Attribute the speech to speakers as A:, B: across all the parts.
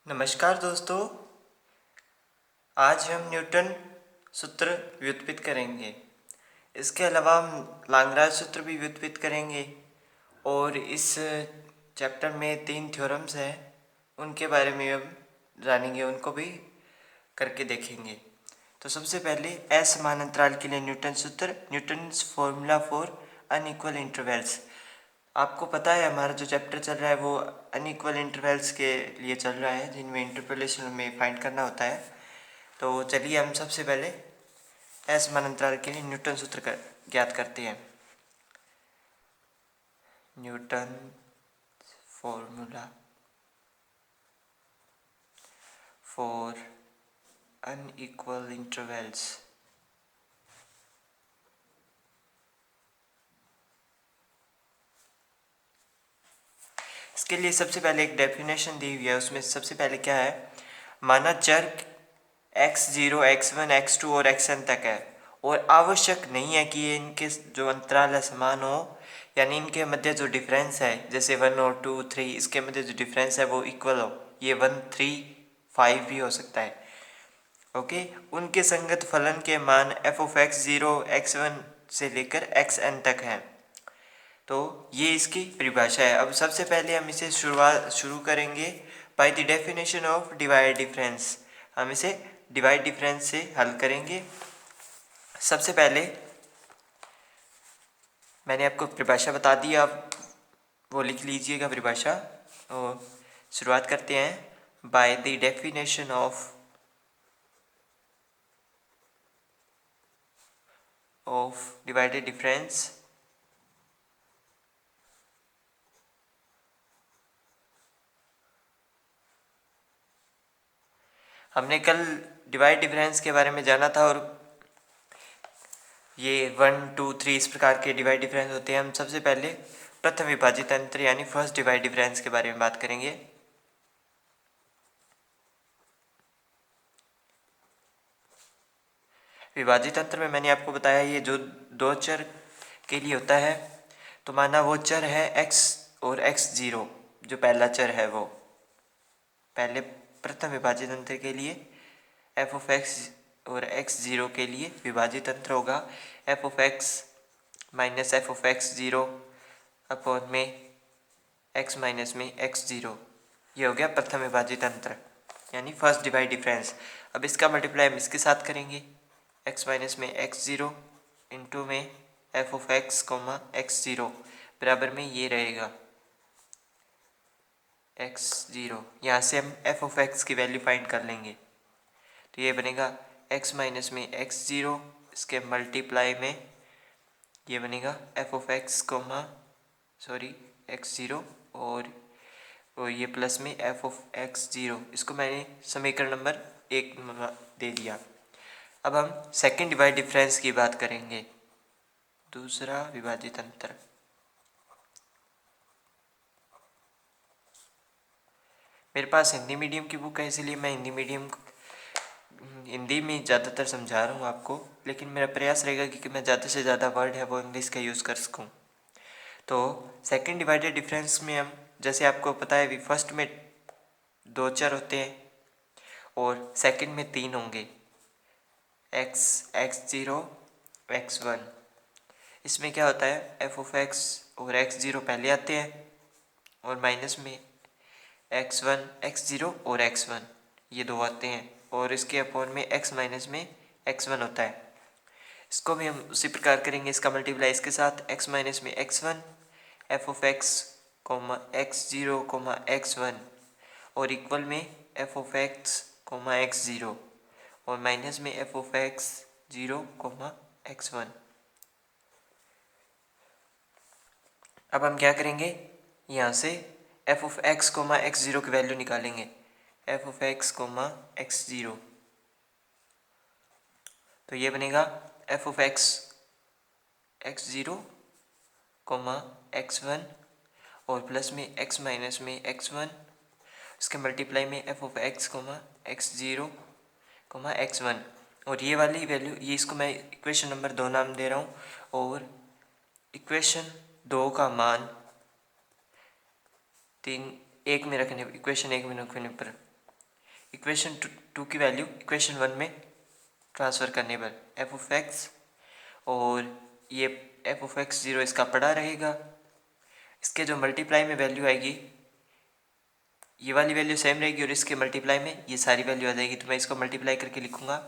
A: नमस्कार दोस्तों। आज हम न्यूटन सूत्र व्युत्पत्त करेंगे। इसके अलावा हम लाग्रांज सूत्र भी व्युत्पत्त करेंगे और इस चैप्टर में 3 थ्योरम्स हैं, उनके बारे में हम जानेंगे, उनको भी करके देखेंगे। तो सबसे पहले असमान अंतराल के लिए न्यूटन सूत्र, Newton's formula for unequal intervals. आपको पता है हमारा जो चैप्टर चल रहा है वो अनइक्वल इंटरवल्स के लिए चल रहा है, जिनमें इंटरपोलेशन में फाइंड करना होता है। तो चलिए हम सबसे पहले असमान अंतराल के लिए न्यूटन सूत्र का ज्ञात करते हैं। Newton formula for unequal intervals. इसके लिए सबसे पहले एक डेफिनेशन दी हुई है, उसमें सबसे पहले क्या है, माना चर x0, x1, x2 और xn तक है और आवश्यक नहीं है कि ये इनके जो अंतराल है समान हो, यानी इनके मध्य जो डिफरेंस है जैसे 1 और 2, 3, इसके मध्य जो डिफरेंस है वो इक्वल हो। ये 1, 3, 5 भी हो सकता है। ओके, उनके संगत फलन के मान f(0), x1 से लेकर xn तक है। तो ये इसकी परिभाषा है। अब सबसे पहले हम इसे शुरू करेंगे by the definition of divide difference. हम इसे डिवाइड डिफरेंस से हल करेंगे। सबसे पहले मैंने आपको परिभाषा बता दी, आप वो लिख लीजिएगा परिभाषा। तो शुरुआत करते हैं by the definition of divided difference. हमने कल डिवाइड डिफरेंस के बारे में जाना था और ये 1, 2, 3 इस प्रकार के डिवाइड डिफरेंस होते हैं। हम सबसे पहले प्रथम विभाजित अंतर यानी फर्स्ट डिवाइड डिफरेंस के बारे में बात करेंगे। विभाजित अंतर में मैंने आपको बताया ये जो दो चर के लिए होता है, तो माना वो चर है x और x0, जो पहला चर है वो पहले प्रथम विभाजित अंतर के लिए f(x) और x0 के लिए विभाजित अंतर होगा f(x) माइनस f(x0) अपॉन में x माइनस में x0। ये हो गया प्रथम विभाजित अंतर यानी फर्स्ट डिवाइड डिफरेंस। अब इसका मल्टीप्लाई हम इसके साथ करेंगे, x माइनस में x0 इंटू में f(x), x0 बराबर में ये रहेगा x0। यहाँ से हम f(x) की वैल्यू फाइंड कर लेंगे, तो ये बनेगा x माइनस में x0, इसके मल्टीप्लाई में ये बनेगा f(x), x0 और ये प्लस में f(x0). इसको मैंने समीकरण नंबर 1 दे दिया। अब हम सेकंड डिवाइड डिफरेंस की बात करेंगे, दूसरा विभाजित अंतर। मेरे पास हिंदी मीडियम की बुक है, इसलिए मैं हिंदी में ज़्यादातर समझा रहा हूँ आपको, लेकिन मेरा प्रयास रहेगा कि मैं ज़्यादा से ज़्यादा वर्ड है वो इंग्लिश का यूज़ कर सकूँ। तो सेकंड डिवाइडेड डिफरेंस में हम, जैसे आपको पता है, फर्स्ट में 2 चर होते हैं और सेकंड में 3 होंगे, x, x0, x1। इसमें क्या होता है, f(x) और x0 पहले आते हैं और माइनस में x1, x0 और x1 ये दो आते हैं और इसके अपॉन में x माइनस में x1 होता है। इसको भी हम उसी प्रकार करेंगे, इसका मल्टीप्लाई इसके साथ x माइनस में x1, f(x), x0, x1 और इक्वल में f(x), x0 और माइनस में f(x0), x1। अब हम क्या करेंगे, यहाँ से f(x), x0 की वैल्यू निकालेंगे, f(x), x0। तो ये बनेगा f(x), x0, x1 और प्लस में x माइनस में x1, इसके मल्टीप्लाई में f(x), x0, x1 और ये वाली वैल्यू, ये इसको मैं इक्वेशन नंबर 2 नाम दे रहा हूँ और इक्वेशन 2 का मान 1 में रखने, इक्वेशन 1 में रखने पर इक्वेशन टू की वैल्यू इक्वेशन 1 में ट्रांसफ़र करने पर एफ ऑफ एक्स, और ये एफ ऑफ एक्स 0 इसका पड़ा रहेगा। इसके जो मल्टीप्लाई में वैल्यू आएगी, ये वाली वैल्यू सेम रहेगी और इसके मल्टीप्लाई में ये सारी वैल्यू आ जाएगी। तो मैं इसको मल्टीप्लाई करके लिखूँगा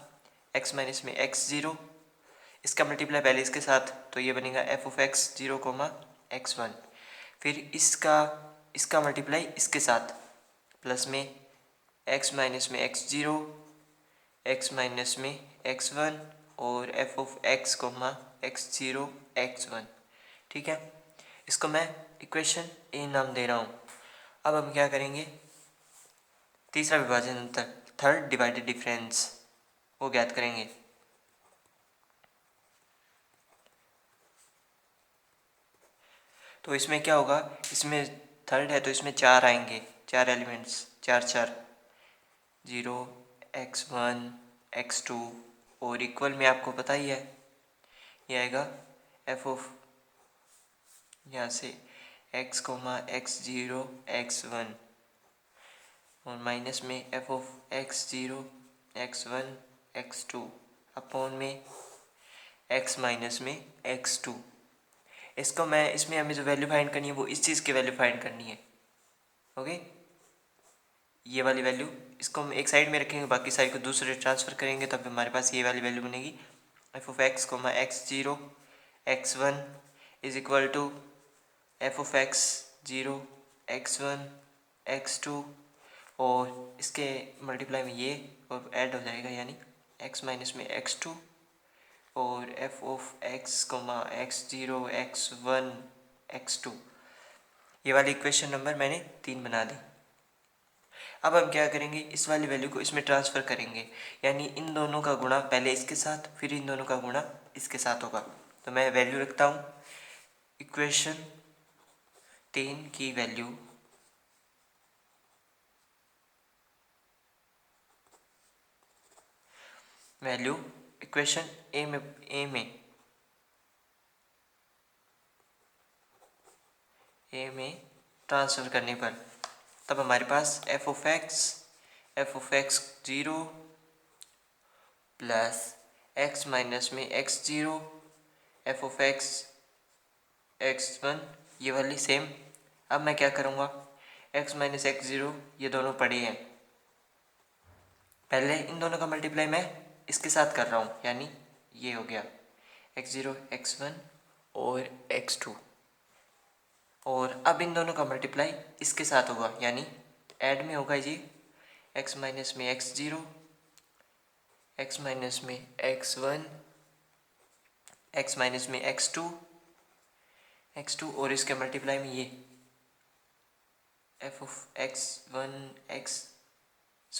A: x माइनस में x 0, इसका मल्टीप्लाई पहले इसके साथ, तो ये बनेगा f of x 0 comma x 1। फिर इसका मल्टीप्लाई इसके साथ प्लस में x माइनस में x 0, x माइनस में x 1 और f of x comma x 0 x 1। ठीक है, इसको मैं इक्वेशन ए नाम दे रहा हूँ। अब हम क्या करेंगे, तीसरा विभाजन अंतर, थर्ड डिवाइडेड डिफरेंस, वो ज्ञात करेंगे। तो इसमें क्या होगा, इसमें थर्ड है तो इसमें 4 आएंगे, 4 एलिमेंट्स, 4 4, 0 x1 x2, और इक्वल में आपको पता ही है ये आएगा एफ ऑफ यहाँ से x कोमा एक्स 0 x1, और माइनस में f of x 0 x1 x2 upon में x माइनस में x2। इसको मैं, इसमें हमें जो वैल्यू फाइंड करनी है वो इस चीज़ की वैल्यू फाइंड करनी है। ओके, ये वाली वैल्यू इसको हम एक साइड में रखेंगे, बाकी साइड को दूसरे ट्रांसफ़र करेंगे, तब हमारे पास ये वाली वैल्यू बनेगी f of x comma x 0 x1 is equal to f of x 0 x1 x2, और इसके मल्टीप्लाई में ये और ऐड हो जाएगा, यानी x माइनस में x2 और f of x comma x 0 x1 x2। ये वाली इक्वेशन नंबर मैंने 3 बना दी। अब हम क्या करेंगे, इस वाली वैल्यू को इसमें ट्रांसफ़र करेंगे, यानी इन दोनों का गुणा पहले इसके साथ, फिर इन दोनों का गुणा इसके साथ होगा। तो मैं वैल्यू रखता हूँ, इक्वेशन 3 की वैल्यू इक्वेशन ए में ट्रांसफ़र करने पर तब हमारे पास f of x 0 plus x minus में एक्स 0 एफ ऑफ एक्स 1, ये वाली सेम। अब मैं क्या करूँगा, x माइनस एक्स 0 ये दोनों पड़े हैं, पहले इन दोनों का मल्टीप्लाई मैं इसके साथ कर रहा हूँ, यानी ये हो गया x0 x1 और x2, और अब इन दोनों का मल्टीप्लाई इसके साथ होगा, यानी ऐड में होगा ये x माइनस में एक्स 0 x माइनस में x1 x माइनस में x2 और इसके मल्टीप्लाई में ये एफ ऑफ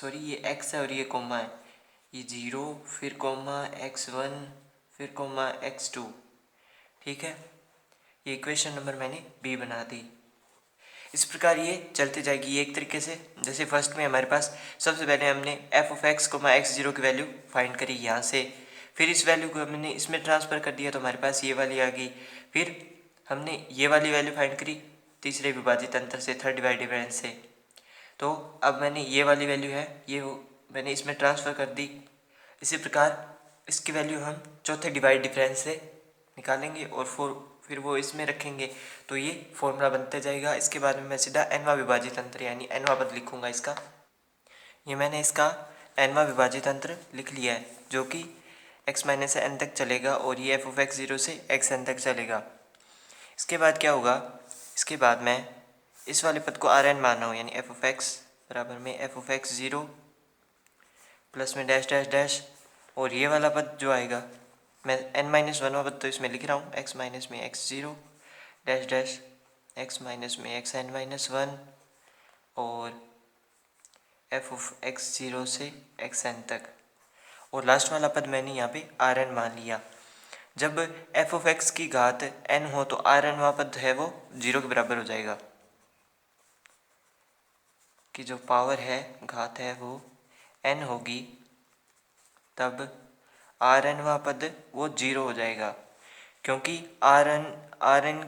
A: ये x है और ये कोमा है, ये 0 फिर कोमा x1 फिर कोमा x2। ठीक है, ये इक्वेशन नंबर मैंने बी बना दी। इस प्रकार ये चलते जाएगी, ये एक तरीके से, जैसे फर्स्ट में हमारे पास सबसे पहले हमने f of x comma x 0 की वैल्यू फाइंड करी यहाँ से, फिर इस वैल्यू को हमने इसमें ट्रांसफ़र कर दिया तो हमारे पास ये वाली आ गई, फिर हमने ये वाली वैल्यू फाइंड करी तीसरे विभाजित अंतर से, थर्ड डिवाइड डिफरेंस से। तो अब मैंने ये वाली वैल्यू है ये मैंने इसमें ट्रांसफ़र कर दी। इसी प्रकार इसकी वैल्यू हम चौथे डिवाइड डिफरेंस से निकालेंगे और फिर वो इसमें रखेंगे, तो ये फॉर्मूला बनते जाएगा। इसके बाद में मैं सीधा एनवा विभाजित अंतर यानी एनवा पद लिखूँगा इसका। ये मैंने इसका एनवा विभाजित अंतर लिख लिया है, जो कि x माइनस से n तक चलेगा और ये एफ ऑफ एक्स 0 से xn तक चलेगा। इसके बाद क्या होगा, इसके बाद मैं इस वाले पद को Rn मान रहा हूँ, यानी एफ ऑफ एक्स बराबर में एफ ऑफ एक्स 0 प्लस में डैश डैश डैश, और ये वाला पद जो आएगा मैं n माइनस 1 वाला पद तो इसमें लिख रहा हूँ, x माइनस में x 0 dash dash x minus में एक्स n माइनस 1 और एफ ऑफ एक्स 0 से xn तक, और लास्ट वाला पद मैंने यहाँ पे Rn मान लिया। जब एफ ऑफ एक्स की घात n हो तो Rn वाला पद है वो 0 के बराबर हो जाएगा, कि जो पावर है घात है वो n होगी, तब Rn वाला पद वो 0 हो जाएगा, क्योंकि Rn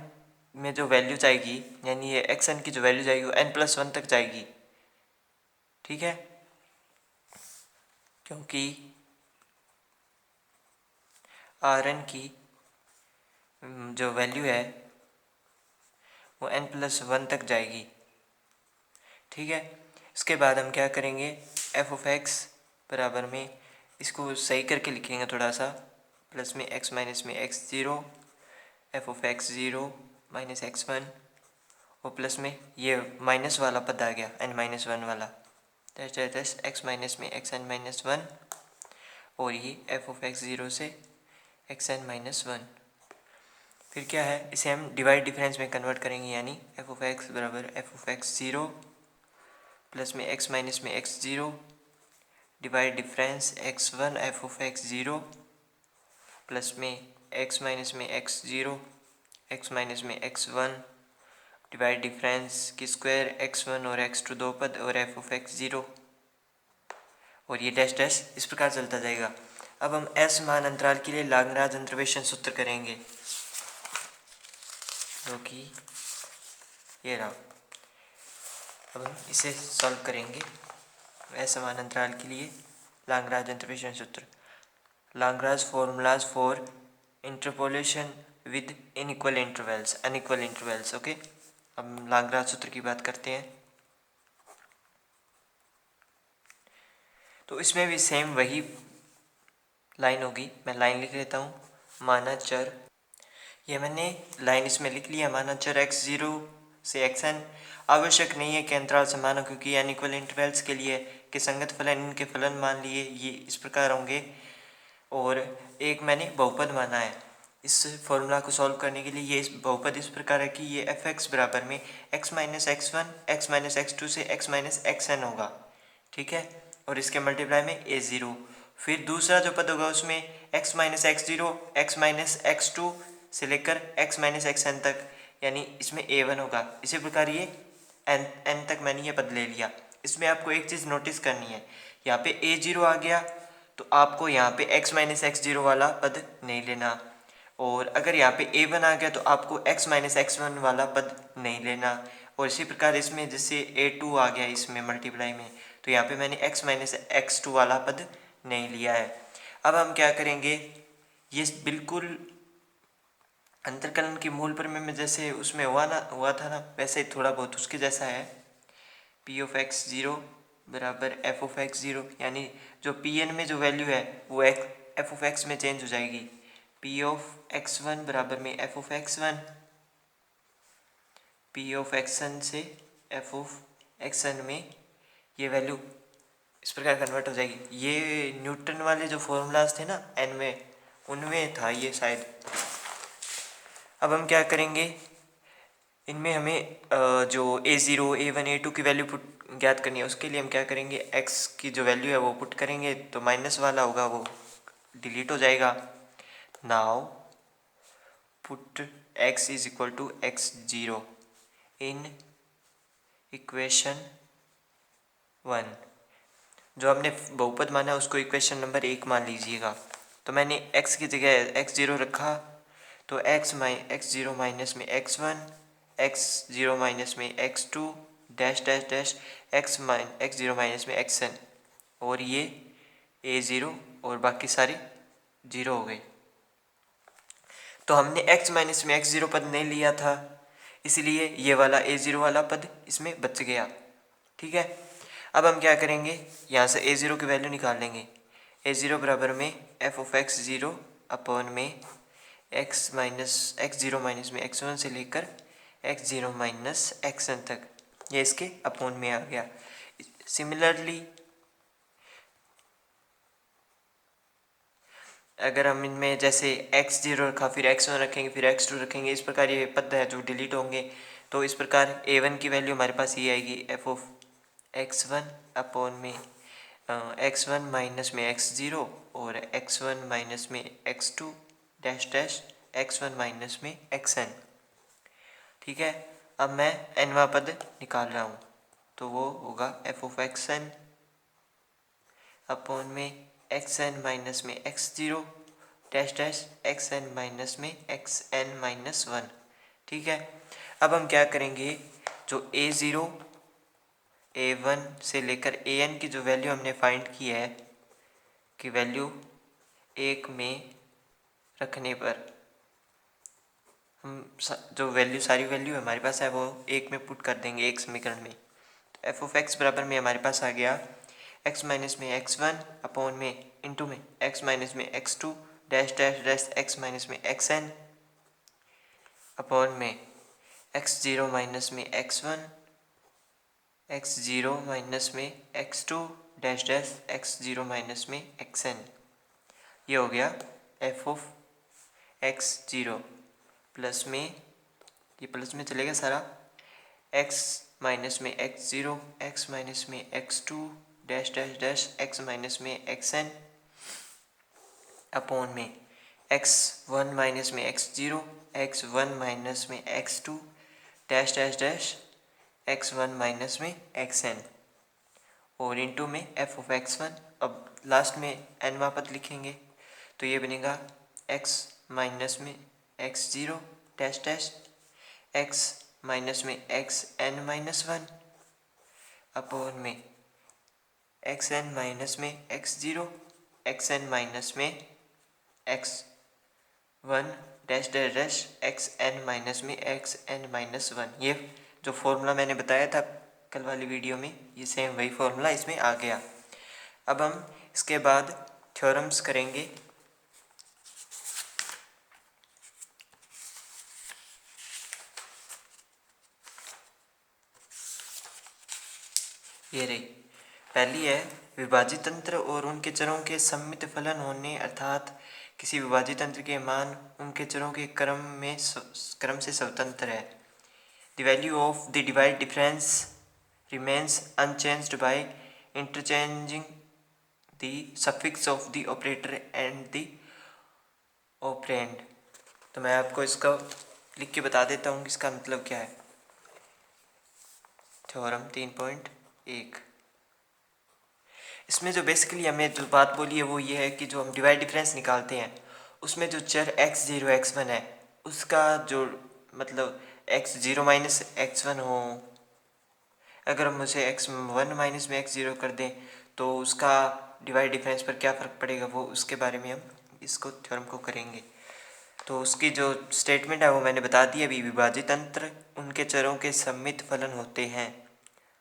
A: में जो वैल्यू जाएगी, यानी ये xn की जो वैल्यू जाएगी वो n+1 तक जाएगी। ठीक है, क्योंकि Rn की जो वैल्यू है वो n+1 तक जाएगी। ठीक है, इसके बाद हम क्या करेंगे, एफ ऑफ एक्स बराबर में इसको सही करके लिखेंगे थोड़ा सा, प्लस में x माइनस में x0, F of x0 minus x1, और प्लस में ये माइनस वाला पद आ गया n-1 वाला, दैट्स x माइनस में xn-1, और ये एफ ऑफ x0 से xn-1। फिर क्या है, इसे हम डिवाइड डिफरेंस में कन्वर्ट करेंगे, यानी एफ ऑफ एक्स बराबर एफ ऑफ x0 प्लस में x माइनस में x0 divide difference x1 F of x0 plus में x माइनस में x0 x माइनस में x1 डिवाइड डिफरेंस की स्क्वायर x1 और x2 दो पद और एफ ऑफ x0, और ये डैश डैश इस प्रकार चलता जाएगा। अब हम असमान अंतराल के लिए लाग्रांज अंतर्वेशन सूत्र करेंगे, जो कि ये रहा। अब हम इसे सॉल्व करेंगे। असमान अंतराल के लिए लाग्रांज अंतर्वेशन सूत्र, Lagrange formulas for interpolation with unequal intervals. Okay, अब लाग्रांज सूत्र की बात करते हैं। तो इसमें भी सेम वही लाइन होगी, मैं लाइन लिख लेता हूँ। माना चर, ये मैंने लाइन इसमें लिख लिया, माना चर x0 से xn आवश्यक नहीं है कि अंतराल समान हो, क्योंकि अनइक्वल इंटरवल्स के लिए कि संगत फलन इनके फलन मान लिए ये इस प्रकार होंगे, और एक मैंने बहुपद माना है। इस फॉर्मूला को सॉल्व करने के लिए ये बहुपद इस प्रकार है कि ये एफ एक्स बराबर में x minus x1 x minus x2 से x माइनस xn होगा। ठीक है, और इसके मल्टीप्लाई में a0, फिर दूसरा जो पद होगा उसमें x minus x0 x minus x2 से लेकर x माइनस xn तक, यानी इसमें a1 होगा। इसी प्रकार ये n तक मैंने ये पद ले लिया। इसमें आपको एक चीज़ नोटिस करनी है, यहाँ पे a0 आ गया तो आपको यहाँ पे x माइनस x0 वाला पद नहीं लेना, और अगर यहाँ पे a1 आ गया तो आपको x माइनस x1 वाला पद नहीं लेना। और इसी प्रकार इसमें जैसे a2 आ गया इसमें मल्टीप्लाई में, तो यहाँ पे मैंने x माइनस x2 वाला पद नहीं लिया है। अब हम क्या करेंगे, ये बिल्कुल अंतरकलन की मूल प्रमेय में जैसे उसमें हुआ था ना, वैसे थोड़ा बहुत उसके जैसा है। p ऑफ x0 बराबर एफ ऑफ x0, यानी जो pn में जो वैल्यू है वो एफ ऑफ x में चेंज हो जाएगी। p ऑफ x1 बराबर में f of x1, p of xn से एफ ऑफ xn में ये वैल्यू इस प्रकार कन्वर्ट हो जाएगी। ये न्यूटन वाले जो फॉर्मूलाज थे ना n में, उनमें था ये शायद। अब हम क्या करेंगे, इनमें हमें जो a0 a1 a2 की वैल्यू ज्ञात करनी है। उसके लिए हम क्या करेंगे, x की जो वैल्यू है वो पुट करेंगे, तो माइनस वाला होगा वो डिलीट हो जाएगा। Now put x is equal to x0 in equation 1। जो हमने बहुपद माना है उसको इक्वेशन नंबर 1 मान लीजिएगा। तो मैंने x की जगह x0 रखा, तो x0 माइनस में x1 x0 माइनस में x2 dash dash dash x0 minus में xn, और ये a0 और बाकी सारे जीरो हो गए। तो हमने x माइनस में x0 पद नहीं लिया था, इसलिए ये वाला a0 वाला पद इसमें बच गया। ठीक है, अब हम क्या करेंगे, यहाँ से a0 की वैल्यू निकाल लेंगे। a0 बराबर में एफ ऑफ x0 अपॉन में x0 माइनस में x1 से लेकर x0 माइनस xn तक, ये इसके अपॉन में आ गया। सिमिलरली अगर हम इनमें जैसे x0 रखा, फिर x1 रखेंगे, फिर x2 रखेंगे, इस प्रकार ये पद है जो डिलीट होंगे। तो इस प्रकार a1 की वैल्यू हमारे पास ये आएगी, एफ ऑफ x1 अपॉन में x1 माइनस में x0 और x1 माइनस में x2 dash dash x1 minus में xn। ठीक है, अब मैं nवां पद निकाल रहा हूँ, तो वो होगा एफ ऑफ xn अपॉन में xn माइनस में x0 dash dash xn minus में xn माइनस 1। ठीक है, अब हम क्या करेंगे, जो a0 a1 से लेकर an की जो वैल्यू हमने फाइंड की है की वैल्यू 1 में रखने पर हम जो वैल्यू सारी वैल्यू हमारे पास है वो 1 में पुट कर देंगे एक समीकरण में। तो एफ ऑफ एक्स बराबर में हमारे पास आ गया x माइनस में x1 अपॉन में इंटू में x माइनस में x2 dash dash dash x minus में xn अपॉन में x0 माइनस में x1 x0 माइनस में x2 dash dash x0 minus में xn। ये हो गया एफ ऑफ x0 प्लस में, ये प्लस में चलेगा सारा, x माइनस में x0 x माइनस में x2 dash dash dash x minus में xn अपॉन में x1 माइनस में x0 x1 माइनस में x2 dash dash dash x1 minus में xn और इंटू में f ऑफ x1। अब लास्ट में n वापस लिखेंगे तो ये बनेगा x माइनस में x0 dash dash x minus में xn माइनस 1 अपॉन में xn माइनस में x0 xn माइनस में x1 dash dash dash xn minus में xn माइनस 1। ये जो फॉर्मूला मैंने बताया था कल वाली वीडियो में, ये सेम वही फॉर्मूला इसमें आ गया। अब हम इसके बाद थ्योरम्स करेंगे। ये रही, पहली है विभाजित तंत्र और उनके चरों के सम्मित फलन होने, अर्थात किसी विभाजित तंत्र के मान उनके चरों के क्रम से स्वतंत्र है। The value of the divide difference remains unchanged by interchanging the suffix of the operator and the operand. तो मैं आपको इसका लिख के बता देता हूँ कि इसका मतलब क्या है। थ्योरम 3.1, इसमें जो बेसिकली हमें जो बात बोली है वो ये है कि जो हम डिवाइड डिफरेंस निकालते हैं उसमें जो चर x0 x1 है उसका जो मतलब x0 माइनस x1 हो, अगर हम उसे x1 माइनस में x0 कर दें तो उसका डिवाइड डिफरेंस पर क्या फ़र्क पड़ेगा, वो उसके बारे में हम इसको थ्योरम को करेंगे। तो उसकी जो स्टेटमेंट है वो मैंने बता दी अभी। विभाजित तंत्र उनके चरों के सम्मित फलन होते हैं,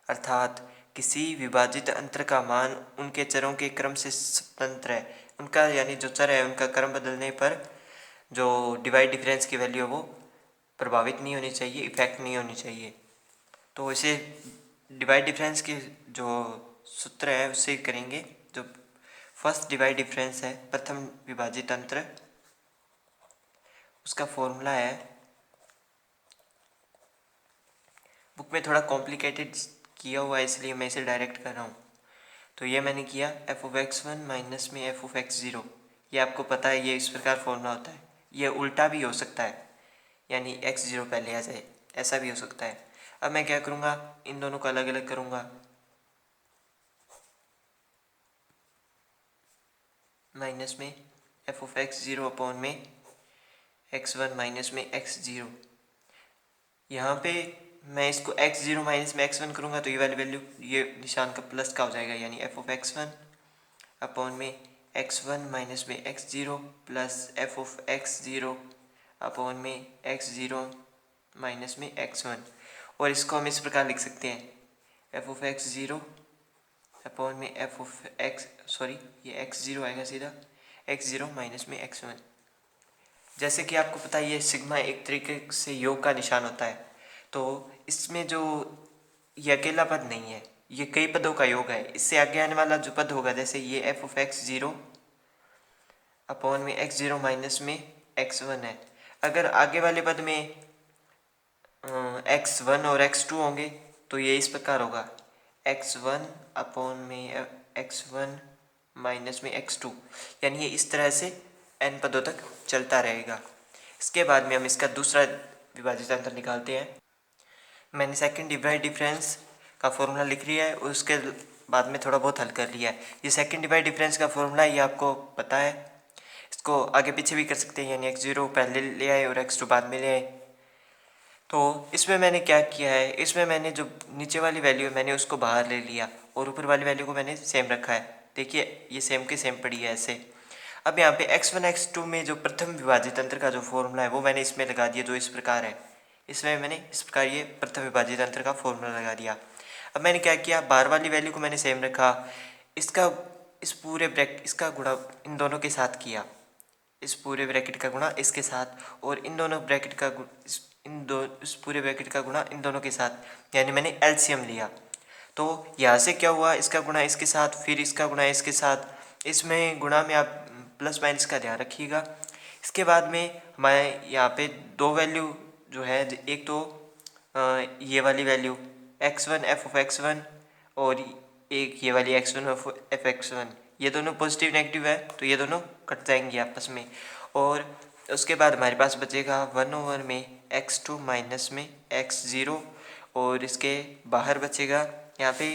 A: अर्थात किसी विभाजित अंतर का मान उनके चरों के क्रम से स्वतंत्र है। उनका यानी जो चर है उनका क्रम बदलने पर जो डिवाइड डिफरेंस की वैल्यू है वो प्रभावित नहीं होनी चाहिए, इफेक्ट नहीं होनी चाहिए। तो इसे डिवाइड डिफरेंस के जो सूत्र है उससे करेंगे। जो फर्स्ट डिवाइड डिफरेंस है, प्रथम विभाजित अंतर, उसका फॉर्मूला है, बुक में थोड़ा कॉम्प्लिकेटेड किया हुआ है इसलिए मैं इसे डायरेक्ट कर रहा हूँ। तो ये मैंने किया एफ ऑफ x1 माइनस में एफ ऑफ x0। ये आपको पता है ये इस प्रकार फॉर्मूला होता है। ये उल्टा भी हो सकता है, यानी x0 पहले आ जाए, ऐसा भी हो सकता है। अब मैं क्या करूँगा, इन दोनों को अलग अलग करूँगा। माइनस में एफ ऑफ x0 अपॉन में x1 माइनस में x0। यहाँ पे मैं इसको x0 माइनस में x1 करूँगा तो ये वाली वैल्यू ये निशान का प्लस का हो जाएगा, यानी एफ ऑफ x1 अपॉन में x1 माइनस में x0 plus F of x0 upon में x0 माइनस में x1। और इसको हम इस प्रकार लिख सकते हैं, एफ ऑफ x0 अपॉन में एफ ऑफ ये x0 आएगा सीधा, x0 माइनस में x1। जैसे कि आपको पता है ये सिग्मा एक तरीके से योग का निशान होता है, तो इसमें जो ये अकेला पद नहीं है, ये कई पदों का योग है। इससे आगे आने वाला जो पद होगा, जैसे ये एफ ऑफ x0 अपॉन में x0 माइनस में x1 है, अगर आगे वाले पद में x1 और x2 होंगे तो ये इस प्रकार होगा, x1 अपॉन में x1 माइनस में x2, यानी ये इस तरह से n पदों तक चलता रहेगा। इसके बाद में हम इसका दूसरा विभाजित अंतर निकालते हैं। मैंने सेकंड डिवाइड डिफरेंस का फॉर्मूला लिख लिया है, उसके बाद में थोड़ा बहुत हल कर लिया है। ये सेकंड डिवाइड डिफरेंस का फॉर्मूला ये आपको पता है, इसको आगे पीछे भी कर सकते हैं, यानी x0 पहले ले आए और x2 बाद में ले आए। तो इसमें मैंने क्या किया है, इसमें मैंने जो नीचे वाली वैल्यू है मैंने उसको बाहर ले लिया और ऊपर वाली वैल्यू को मैंने सेम रखा है। देखिए ये सेम के सेम पड़ी है ऐसे। अब यहाँ पे x1 x2 में जो प्रथम विभाजित अंतर का जो फॉर्मूला है वो मैंने इसमें लगा दिया, जो इस प्रकार है। इसमें मैंने इस प्रकार ये प्रथम विभाजित अंतर का फॉर्मूला लगा दिया। अब मैंने क्या किया, बार वाली वैल्यू को मैंने सेम रखा, इसका इस पूरे इसका गुणा इन दोनों के साथ किया, इस पूरे ब्रैकेट का गुणा इसके साथ, और इन दोनों ब्रैकेट का इस पूरे ब्रैकेट का गुणा इन दोनों के साथ, यानी मैंने एलसीएम लिया। तो यहाँ से क्या हुआ, इसका गुणा इसके साथ, फिर इसका गुणा इसके साथ। इसमें गुणा में आप प्लस माइनस का ध्यान रखिएगा। इसके बाद में हमारे यहाँ पे दो वैल्यू जो है, एक तो ये वाली वैल्यू x1 f(x1) और एक ये वाली x1 f(x1), ये दोनों पॉजिटिव नेगेटिव है तो ये दोनों कट जाएंगी आपस में। और उसके बाद हमारे पास बचेगा 1/में x2 माइनस में x0, और इसके बाहर बचेगा यहाँ पे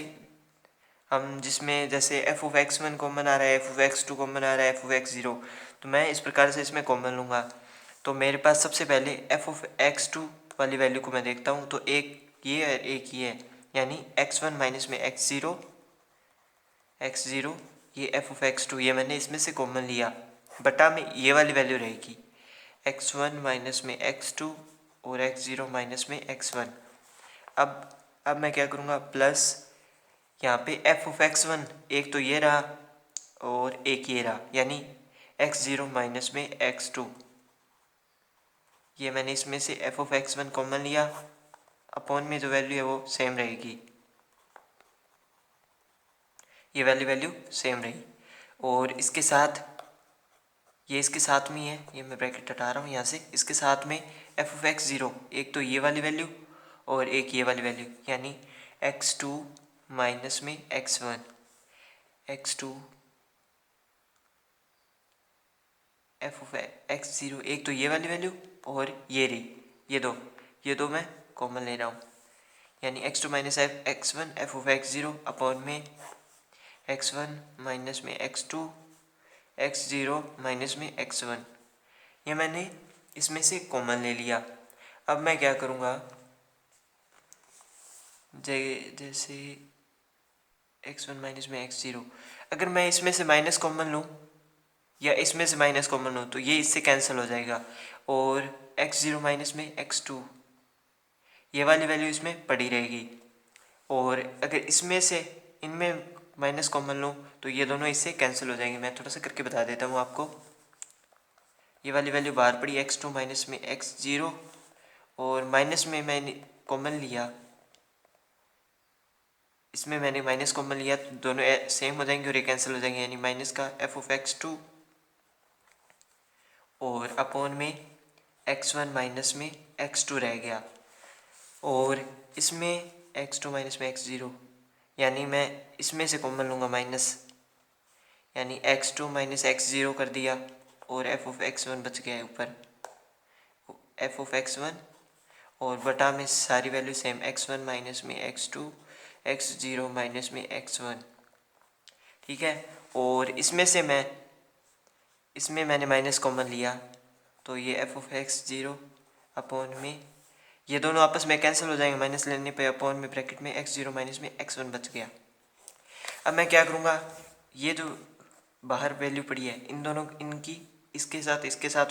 A: हम जिसमें जैसे f(x1) कॉमन आ रहा है, f(x2) कॉमन आ रहा है, f(x0), तो मैं इस प्रकार से इसमें कॉमन लूँगा। तो मेरे पास सबसे पहले f(x2) वाली वैल्यू को मैं देखता हूँ, तो एक ये है एक ये है, यानी x1 माइनस में x0 ये f(x2) ये मैंने इसमें से कॉमन लिया, बटा में ये वाली वैल्यू रहेगी x1 माइनस में x2 और x0 माइनस में x1। अब मैं क्या करूँगा, प्लस यहाँ पे f(x1) एक तो ये रहा और एक ये रहा, यानी x0 माइनस में x2, ये मैंने इसमें से f(x1) कॉमन लिया, अपॉन में जो वैल्यू है वो सेम रहेगी, ये वाली वैल्यू सेम रही। और इसके साथ ये इसके साथ में है, ये मैं ब्रैकेट हटा रहा हूँ यहाँ से, इसके साथ में f(x0) एक तो ये वाली वैल्यू और एक ये वाली वैल्यू, यानी x2 माइनस में x1, x2 f(x0) एक तो ये वाली वैल्यू और ये रही, ये दो मैं कॉमन ले रहा हूँ, यानी x2 minus x1 f(x0) upon में x1 माइनस में x2 x0 माइनस में x1, ये मैंने इसमें से कॉमन ले लिया। अब मैं क्या करूँगा, जैसे x1 माइनस में x0, अगर मैं इसमें से माइनस कॉमन लूँ या इसमें से माइनस कॉमन लूँ तो ये इससे कैंसिल हो जाएगा, और x0 माइनस में x2 ये वाली वैल्यू इसमें पड़ी रहेगी। और अगर इसमें से इनमें माइनस कॉमन लूँ तो ये दोनों इससे कैंसिल हो जाएंगे। मैं थोड़ा सा करके बता देता हूँ आपको। ये वाली वैल्यू बाहर पड़ी x2 माइनस में x0, और माइनस में मैंने कॉमन लिया, इसमें मैंने माइनस कॉमन लिया तो दोनों सेम हो जाएंगे और ये कैंसिल हो जाएंगे, यानी माइनस का f(x2) और अपॉन में x1 माइनस में x2 रह गया, और इसमें x2 माइनस में x0, यानी मैं इसमें से कॉमन लूँगा माइनस, यानी x2 माइनस x0 कर दिया, और f(x1) बच गया है ऊपर f(x1), और बटा में सारी वैल्यू सेम x1 माइनस में x2 x0 माइनस में x1, ठीक है। और इसमें मैंने माइनस कॉमन लिया तो ये f(x0) अपॉन में ये दोनों आपस में कैंसिल हो जाएंगे, माइनस लेने पे अपॉन में ब्रैकेट में x0 माइनस में x1 बच गया। अब मैं क्या करूँगा, ये जो बाहर वैल्यू पड़ी है इन दोनों इनकी इसके साथ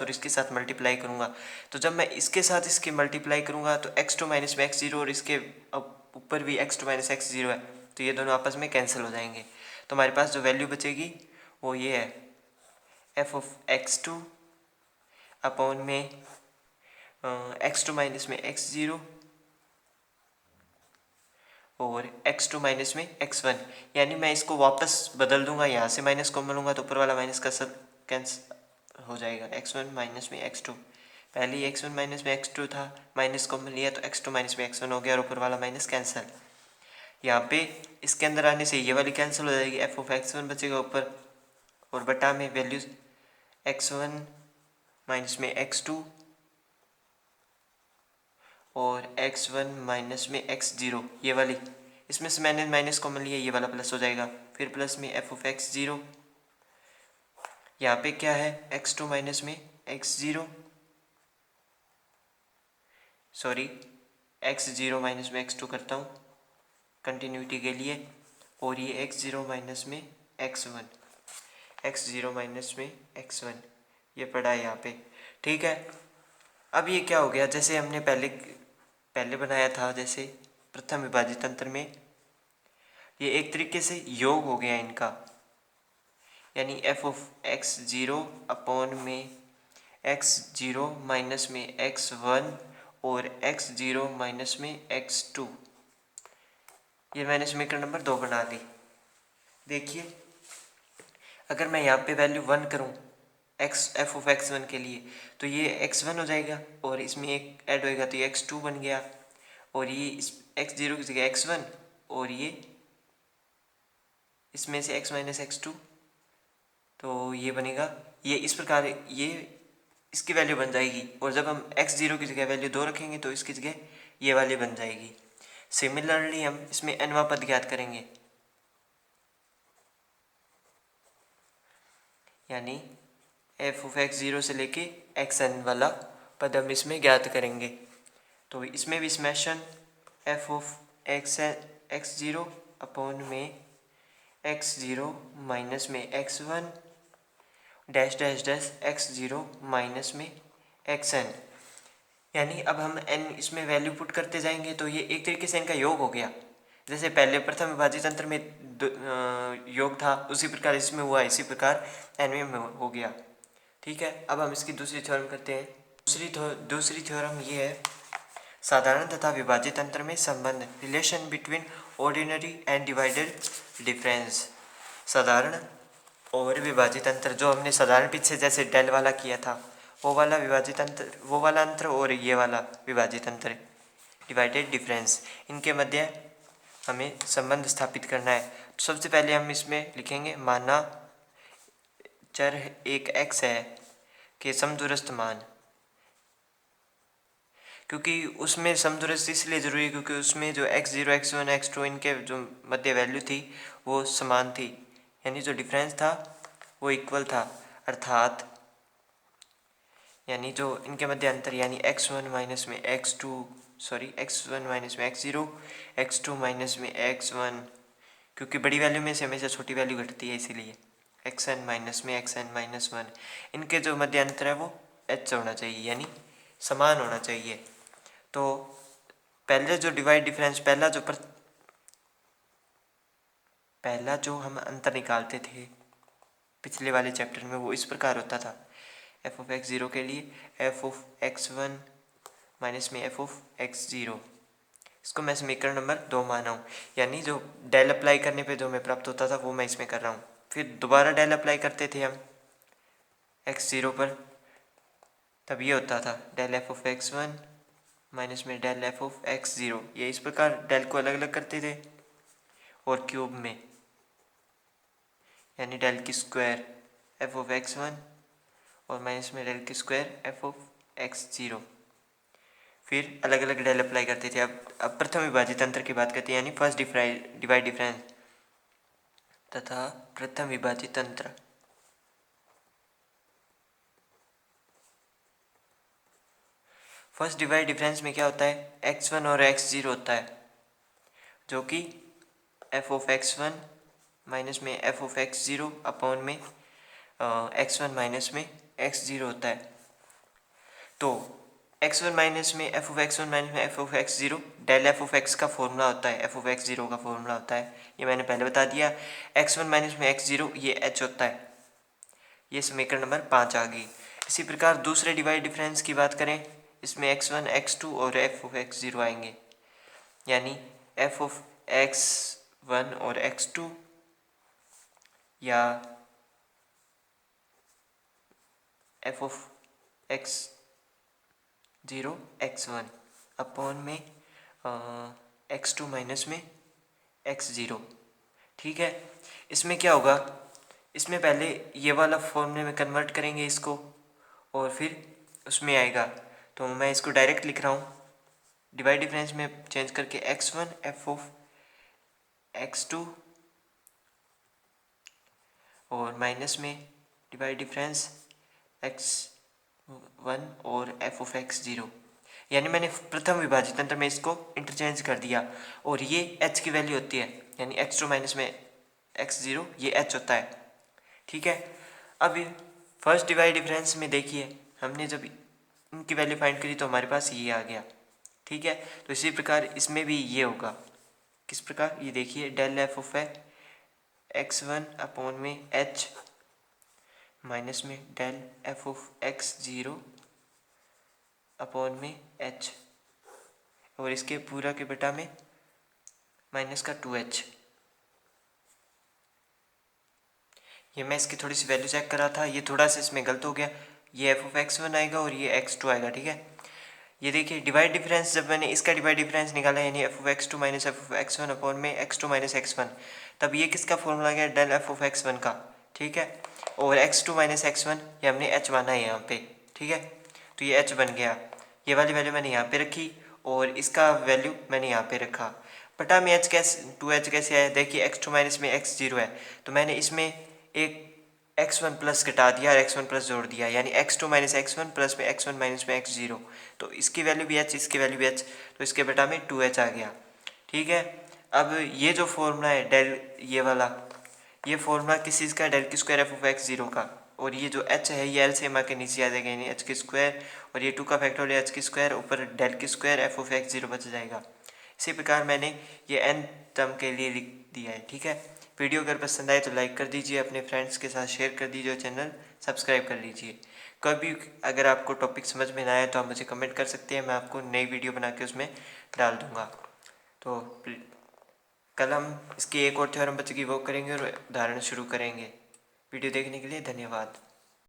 A: और इसके साथ मल्टीप्लाई करूँगा। तो जब मैं इसके साथ इसके मल्टीप्लाई करूँगा तो x2 माइनस में x0 और इसके ऊपर भी x2 माइनस x0 है, तो ये दोनों आपस में कैंसिल हो जाएंगे। तो हमारे पास जो वैल्यू बचेगी वो ये है f(x2) अपॉन में x2 माइनस में x0 और x2 माइनस में x1, यानी मैं इसको वापस बदल दूंगा, यहाँ से माइनस कॉमन लूँगा तो ऊपर वाला माइनस का सब कैंसिल हो जाएगा, x1 माइनस में x2, पहले ही x1 माइनस में x2 था, माइनस कॉमन लिया तो x2 माइनस में x1 हो गया और ऊपर वाला माइनस कैंसिल। यहाँ पे इसके अंदर आने से ये वाली कैंसिल हो जाएगी, f(x1) बचेगा ऊपर, और बटा में वैल्यूज x1 माइनस में x2 और x1 माइनस में x0, ये वाली इसमें से मैंने माइनस कॉमन लिया, ये वाला प्लस हो जाएगा, फिर प्लस में f(x0), यहाँ पे क्या है x2 माइनस में x0 x0 माइनस में x2 करता हूँ कंटिन्यूटी के लिए, और ये x0 माइनस में x1, x0 माइनस में x1, ये पड़ा है यहाँ पे। ठीक है, अब ये क्या हो गया, जैसे हमने पहले बनाया था, जैसे प्रथम विभाजित तंत्र में ये एक तरीके से योग हो गया इनका, यानी F of x zero upon में x0 माइनस में x1 और x0 माइनस में x2, ये मैंने समीकरण नंबर 2 बना दी। देखिए, अगर मैं यहाँ पे वैल्यू 1 करूँ एफ ऑफ x1 के लिए, तो ये x1 हो जाएगा और इसमें एक ऐड होएगा तो ये x2 बन गया, और ये इस x0 की जगह x1 और ये इसमें से x माइनस x2, तो ये बनेगा, ये इस प्रकार ये इसकी वैल्यू बन जाएगी, और जब हम x0 की जगह वैल्यू 2 रखेंगे तो इसकी जगह ये वाली बन जाएगी। सिमिलरली हम इसमें nवां पद ज्ञात करेंगे, यानी एफ ऑफ x0 से लेके xn वाला पद हम इसमें ज्ञात करेंगे। तो इसमें भी summation F of x0 upon में x0 माइनस में x1 dash dash dash x0 minus में xn, यानी अब हम n इसमें वैल्यू पुट करते जाएंगे तो ये एक तरीके से इनका योग हो गया। जैसे पहले प्रथम विभाजित तंत्र में योग था, उसी प्रकार इसमें हुआ, इसी प्रकार n में हो गया। ठीक है, अब हम इसकी दूसरी थ्योरम करते हैं। दूसरी थ्योरम ये है, साधारण तथा विभाजित तंत्र में संबंध, relation between ordinary and divided difference. साधारण और विभाजित अंतर, जो हमने साधारण पीछे जैसे डेल वाला किया था, वो वाला विभाजित अंतर, वो वाला अंतर, और ये वाला विभाजित अंतर डिवाइडेड डिफरेंस, इनके मध्य हमें संबंध स्थापित करना है। तो सबसे पहले हम इसमें लिखेंगे, माना चर एक x है कि समदूरस्थ मान, क्योंकि उसमें समदूरस्थ इसलिए ज़रूरी है क्योंकि उसमें जो x0 x1 x2 इनके जो मध्य वैल्यू थी वो समान थी, यानी जो डिफरेंस था वो इक्वल था, अर्थात यानी जो इनके मध्य अंतर, यानी x1 माइनस में x1 माइनस में x0, x2 माइनस में x1, क्योंकि बड़ी वैल्यू में से हमेशा छोटी वैल्यू घटती है, इसीलिए xn माइनस में xn माइनस 1, इनके जो मध्य अंतर है वो h होना चाहिए, यानी समान होना चाहिए। तो पहले जो डिवाइड डिफरेंस, पहला जो हम अंतर निकालते थे पिछले वाले चैप्टर में, वो इस प्रकार होता था, एफ ऑफ x0 के लिए एफ ऑफ x1 माइनस में एफ ऑफ x0, इसको मैं समीकरण नंबर 2 माना हूँ, यानी जो डेल अप्लाई करने पे जो हमें प्राप्त होता था वो मैं इसमें कर रहा हूँ। फिर दोबारा डेल अप्लाई करते थे हम x0 पर, तब ये होता था del f of x1 minus में डेल एफ ऑफ x0, ये इस प्रकार डेल को अलग अलग करते थे, और क्यूब में यानी डेल की स्क्वायर एफ ऑफ x1 और माइनस में डेल की स्क्वायर एफ ऑफ x0, फिर अलग अलग डेल अप्लाई करते थे। अब प्रथम विभाजित तंत्र की बात करते हैं, यानी फर्स्ट डिवाइड डिफरेंस तथा प्रथम विभाजित तंत्र। फर्स्ट डिवाइड डिफरेंस में क्या होता है, x1 और x0 होता है, जो कि एफ ऑफ x1 माइनस में एफ ऑफ x0 अपॉन में x1 माइनस में x0 होता है। तो x1 माइनस में एफ ऑफ x1 माइनस में f of x0 del f of x का फॉर्मूला होता है, एफ ऑफ x0 का फॉर्मूला होता है, ये मैंने पहले बता दिया। x1 माइनस में x0 ये h होता है, ये समीकरण नंबर 5 आ गई। इसी प्रकार दूसरे डिवाइड डिफरेंस की बात करें, इसमें x1 x2 और एफ ऑफ x0 आएंगे, यानी एफ ऑफ x1 और x2 या F of x0 x1 upon में x2 माइनस में x0। ठीक है, इसमें क्या होगा, इसमें पहले ये वाला फॉर्मूले में कन्वर्ट करेंगे इसको, और फिर उसमें आएगा, तो मैं इसको डायरेक्ट लिख रहा हूँ, डिवाइड डिफरेंस में चेंज करके x1 एफ ऑफ x2 और माइनस में डिवाइड डिफरेंस x1 और एफ ऑफ x0, यानी मैंने प्रथम विभाजित तंत्र में इसको इंटरचेंज कर दिया, और ये h की वैल्यू होती है, यानी x2 माइनस में x0 ये h होता है, ठीक है। अब फर्स्ट डिवाइड डिफरेंस में देखिए हमने जब इनकी वैल्यू फाइंड करी तो हमारे पास ये आ गया, ठीक है। तो इसी प्रकार इसमें भी ये होगा, किस प्रकार, ये देखिए del f of x1 upon में h माइनस में del f of x0 upon में h और इसके पूरा के बेटा में माइनस का 2h। ये मैं इसकी थोड़ी सी वैल्यू चेक कर रहा था, ये थोड़ा सा इसमें गलत हो गया, ये एफ ऑफ x1 आएगा और ये x2 आएगा, ठीक है। ये देखिए डिवाइड डिफरेंस, जब मैंने इसका डिवाइड डिफरेंस निकाला यानी F of x2 minus F of x1 upon में x2 माइनस x1, तब ये किसका फॉर्मूला गया, डेल एफ ऑफ x1 का, ठीक है। और x2 माइनस x1 ये हमने h माना है यहाँ पे, ठीक है। तो ये h बन गया, ये वाली वैल्यू मैंने यहाँ पे रखी और इसका वैल्यू मैंने यहाँ पे रखा। बटा में h कैसे 2h कैसे आया, देखिए x2 माइनस में x0 है तो मैंने इसमें एक x1 प्लस घटा दिया और x1 प्लस जोड़ दिया, यानी x2 माइनस x1 प्लस में x1 माइनस में x0, तो इसकी वैल्यू भी h, इसकी वैल्यू भी h, तो इसके बेटा में 2h आ गया, ठीक है। अब ये जो फॉर्मूला है डेल, ये वाला, ये फॉर्मूला किस चीज़ का, डेल की स्क्वायर एफ ऑफ x0 का, और ये जो h है ये एलसीएम आके नीचे आ जाएगा, यानी h की स्क्वायर और ये 2 का फैक्टोरियल h की स्क्वायर, ऊपर डेल की स्क्वायर एफ ऑफ x0 बच जाएगा। इसी प्रकार मैंने ये n टर्म के लिए लिख दिया है, ठीक है। वीडियो अगर पसंद आए तो लाइक कर दीजिए, अपने फ्रेंड्स के साथ शेयर कर दीजिए और चैनल सब्सक्राइब कर लीजिए। कभी अगर आपको टॉपिक समझ में ना आए तो आप मुझे कमेंट कर सकते हैं, मैं आपको नई वीडियो बना के उसमें डाल दूँगा। तो कल हम इसकी एक और थ्योरम बच गई वो करेंगे और उदाहरण शुरू करेंगे। वीडियो देखने के लिए धन्यवाद।